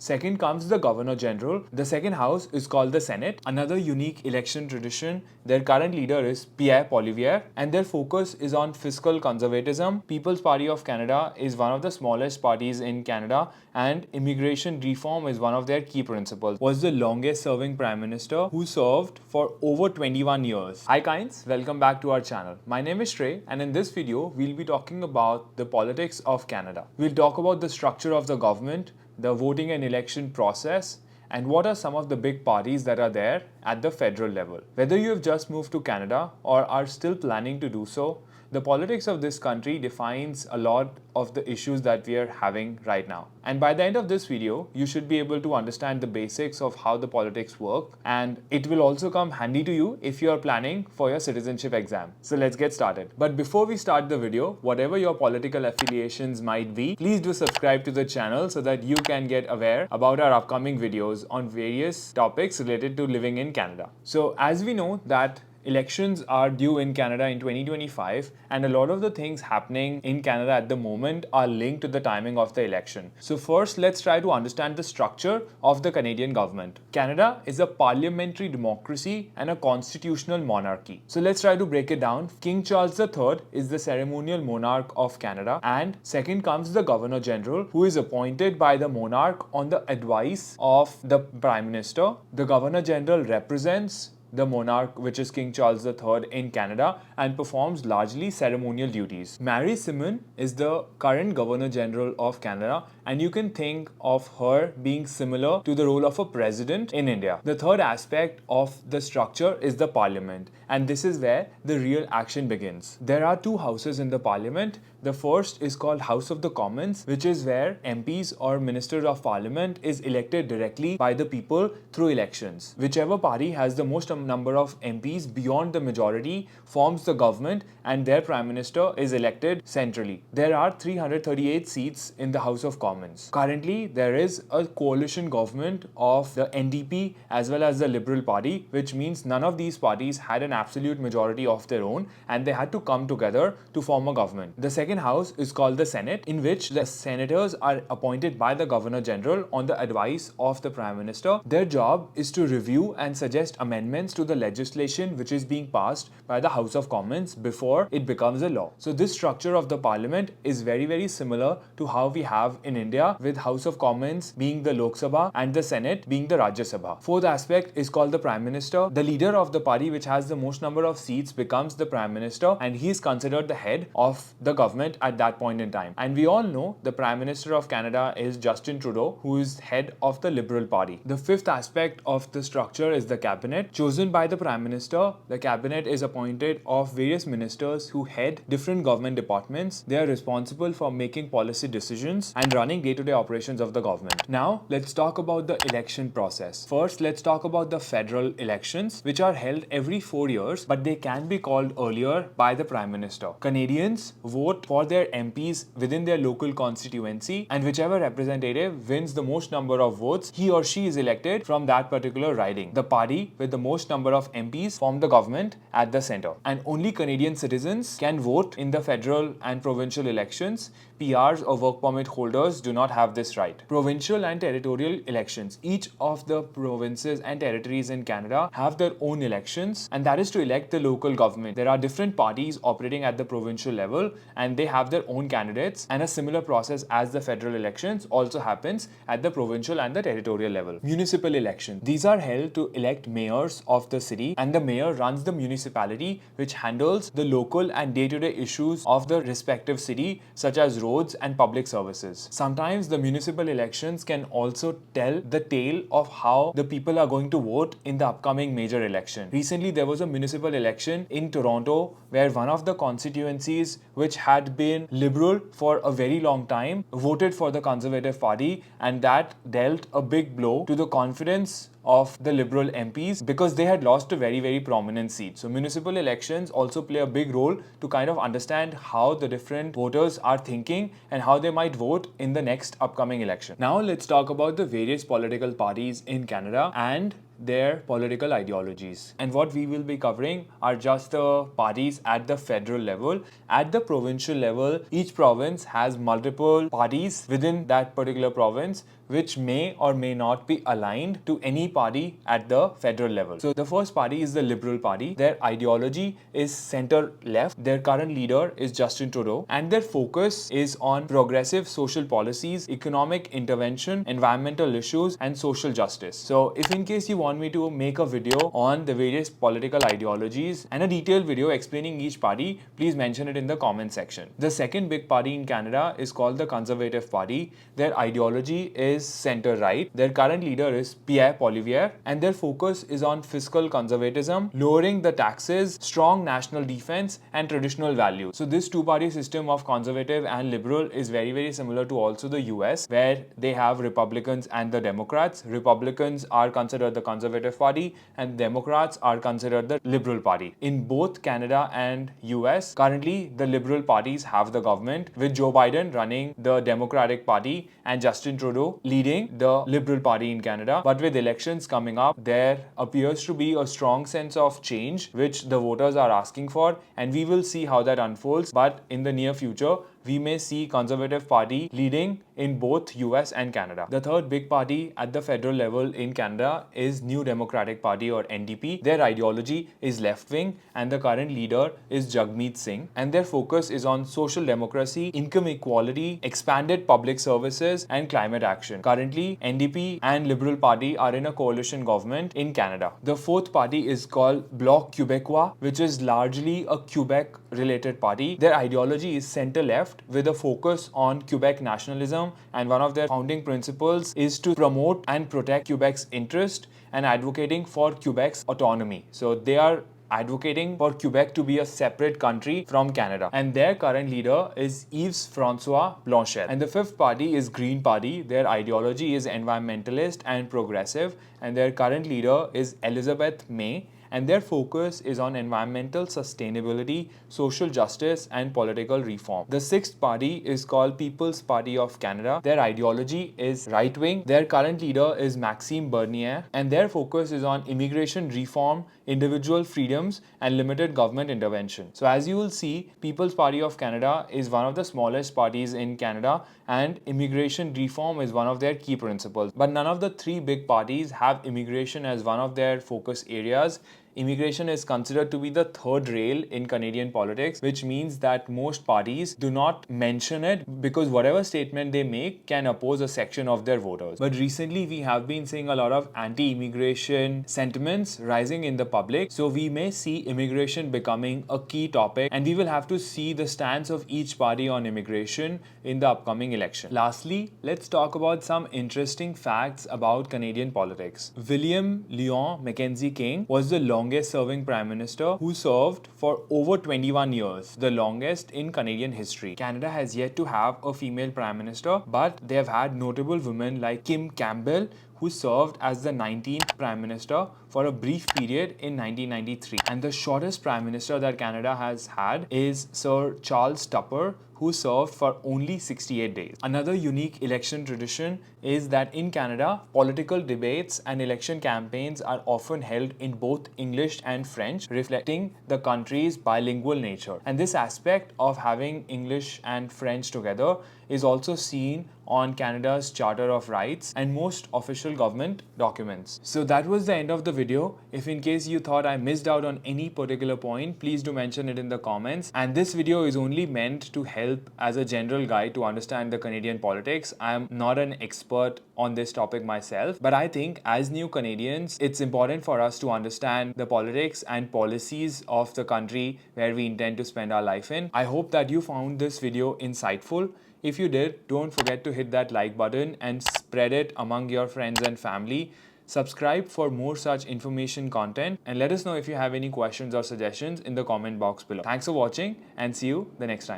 Second comes the Governor General. The second house is called the Senate. Another unique election tradition, their current leader is Pierre Pollievre, and their focus is on fiscal conservatism. People's Party of Canada is one of the smallest parties in Canada, and immigration reform is one of their key principles. Was the longest serving Prime Minister who served for over 21 years. Hi kinds, welcome back to our channel. My name is Shrey, and in this video, we'll be talking about the politics of Canada. We'll talk about the structure of the government, the voting and election process, and what are some of the big parties that are there at the federal level. Whether you have just moved to Canada or are still planning to do so, the politics of this country defines a lot of the issues that we are having right now. And by the end of this video, you should be able to understand the basics of how the politics work, and it will also come handy to you if you are planning for your citizenship exam. So let's get started. But before we start the video, whatever your political affiliations might be, please do subscribe to the channel so that you can get aware about our upcoming videos on various topics related to living in Canada. So as we know that elections are due in Canada in 2025, and a lot of the things happening in Canada at the moment are linked to the timing of the election. So first, let's try to understand the structure of the Canadian government. Canada is a parliamentary democracy and a constitutional monarchy. So let's try to break it down. King Charles III is the ceremonial monarch of Canada, and second comes the Governor General, who is appointed by the monarch on the advice of the Prime Minister. The Governor General represents the monarch, which is King Charles III in Canada, and performs largely ceremonial duties. Mary Simon is the current Governor General of Canada, and you can think of her being similar to the role of a president in India. The third aspect of the structure is the parliament, and this is where the real action begins. There are two houses in the parliament. The first is called House of the Commons, which is where MPs or Ministers of Parliament is elected directly by the people through elections. Whichever party has the most number of MPs beyond the majority forms the government, and their Prime Minister is elected centrally. There are 338 seats in the House of Commons. Currently, there is a coalition government of the NDP as well as the Liberal Party, which means none of these parties had an absolute majority of their own, and they had to come together to form a government. The second house is called the Senate, in which the senators are appointed by the Governor General on the advice of the Prime Minister. Their job is to review and suggest amendments to the legislation which is being passed by the House of Commons before it becomes a law. So this structure of the parliament is very similar to how we have in India, with House of Commons being the Lok Sabha and the Senate being the Rajya Sabha. Fourth aspect is called the Prime Minister. The leader of the party which has the most number of seats becomes the Prime Minister, and he is considered the head of the government at that point in time. And we all know the Prime Minister of Canada is Justin Trudeau, who is head of the Liberal Party. The fifth aspect of the structure is the cabinet. Chosen by the Prime Minister, the cabinet is appointed of various ministers who head different government departments. They are responsible for making policy decisions and running day-to-day operations of the government. Now, let's talk about the election process. First, let's talk about the federal elections, which are held every 4 years, but they can be called earlier by the Prime Minister. Canadians vote for their MPs within their local constituency, and whichever representative wins the most number of votes, he or she is elected from that particular riding. The party with the most number of MPs form the government at the center, and only Canadian citizens can vote in the federal and provincial elections. PRs or work permit holders do not have this right. Provincial and territorial elections. Each of the provinces and territories in Canada have their own elections, and that is to elect the local government. There are different parties operating at the provincial level, and they have their own candidates, and a similar process as the federal elections also happens at the provincial and the territorial level. Municipal elections. These are held to elect mayors of the city, and the mayor runs the municipality, which handles the local and day-to-day issues of the respective city, such as roads and public services. Sometimes the municipal elections can also tell the tale of how the people are going to vote in the upcoming major election. Recently, there was a municipal election in Toronto where one of the constituencies, which had been liberal for a very long time, voted for the Conservative Party, and that dealt a big blow to the confidence of the Liberal MPs because they had lost a very prominent seat. So municipal elections also play a big role to kind of understand how the different voters are thinking and how they might vote in the next upcoming election. Now let's talk about the various political parties in Canada and their political ideologies. And what we will be covering are just the parties at the federal level. At the provincial level, each province has multiple parties within that particular province, which may or may not be aligned to any party at the federal level. So the first party is the Liberal Party. Their ideology is center left. Their current leader is Justin Trudeau, and their focus is on progressive social policies, economic intervention, environmental issues, and social justice. So if in case you want me to make a video on the various political ideologies and a detailed video explaining each party, please mention it in the comment section. The second big party in Canada is called the Conservative Party. Their ideology is center right. Their current leader is Pierre Pollievre, and their focus is on fiscal conservatism, lowering the taxes, strong national defense, and traditional values. So this two-party system of conservative and liberal is very similar to also the US, where they have Republicans and the Democrats. Republicans are considered the Conservative Party and Democrats are considered the Liberal Party. In both Canada and US, currently the Liberal parties have the government, with Joe Biden running the Democratic Party and Justin Trudeau leading the Liberal Party in Canada. But with elections coming up, there appears to be a strong sense of change which the voters are asking for, and we will see how that unfolds. But in the near future, we may see Conservative Party leading in both US and Canada. The third big party at the federal level in Canada is New Democratic Party, or NDP. Their ideology is left-wing and the current leader is Jagmeet Singh, and their focus is on social democracy, income equality, expanded public services, and climate action. Currently, NDP and Liberal Party are in a coalition government in Canada. The fourth party is called Bloc Québécois, which is largely a Quebec-related party. Their ideology is center-left with a focus on Quebec nationalism, and one of their founding principles is to promote and protect Quebec's interest and advocating for Quebec's autonomy. So they are advocating for Quebec to be a separate country from Canada. And their current leader is Yves-François Blanchet. And the fifth party is Green Party. Their ideology is environmentalist and progressive, and their current leader is Elizabeth May, and their focus is on environmental sustainability, social justice, and political reform. The sixth party is called People's Party of Canada. Their ideology is right-wing. Their current leader is Maxime Bernier, and their focus is on immigration reform, individual freedoms, and limited government intervention. So as you will see, People's Party of Canada is one of the smallest parties in Canada, and immigration reform is one of their key principles. But none of the three big parties have immigration as one of their focus areas. Immigration is considered to be the third rail in Canadian politics, which means that most parties do not mention it because whatever statement they make can oppose a section of their voters. But recently we have been seeing a lot of anti-immigration sentiments rising in the public, so we may see immigration becoming a key topic, and we will have to see the stance of each party on immigration in the upcoming election. Lastly, let's talk about some interesting facts about Canadian politics. William Lyon Mackenzie King was the longest serving Prime Minister who served for over 21 years, the longest in Canadian history. Canada has yet to have a female Prime Minister, but they have had notable women like Kim Campbell, who served as the 19th Prime Minister for a brief period in 1993. And the shortest Prime Minister that Canada has had is Sir Charles Tupper, who served for only 68 days. Another unique election tradition is that in Canada, political debates and election campaigns are often held in both English and French, reflecting the country's bilingual nature. And this aspect of having English and French together is also seen on Canada's Charter of Rights and most official government documents. So that was the end of the video. If in case you thought I missed out on any particular point, please do mention it in the comments. And this video is only meant to help as a general guide to understand the Canadian politics. I am not an expert on this topic myself, but I think as new Canadians, it's important for us to understand the politics and policies of the country where we intend to spend our life in. I hope that you found this video insightful. If you did, don't forget to hit that like button and spread it among your friends and family. Subscribe for more such information content, and let us know if you have any questions or suggestions in the comment box below. Thanks for watching, and see you the next time.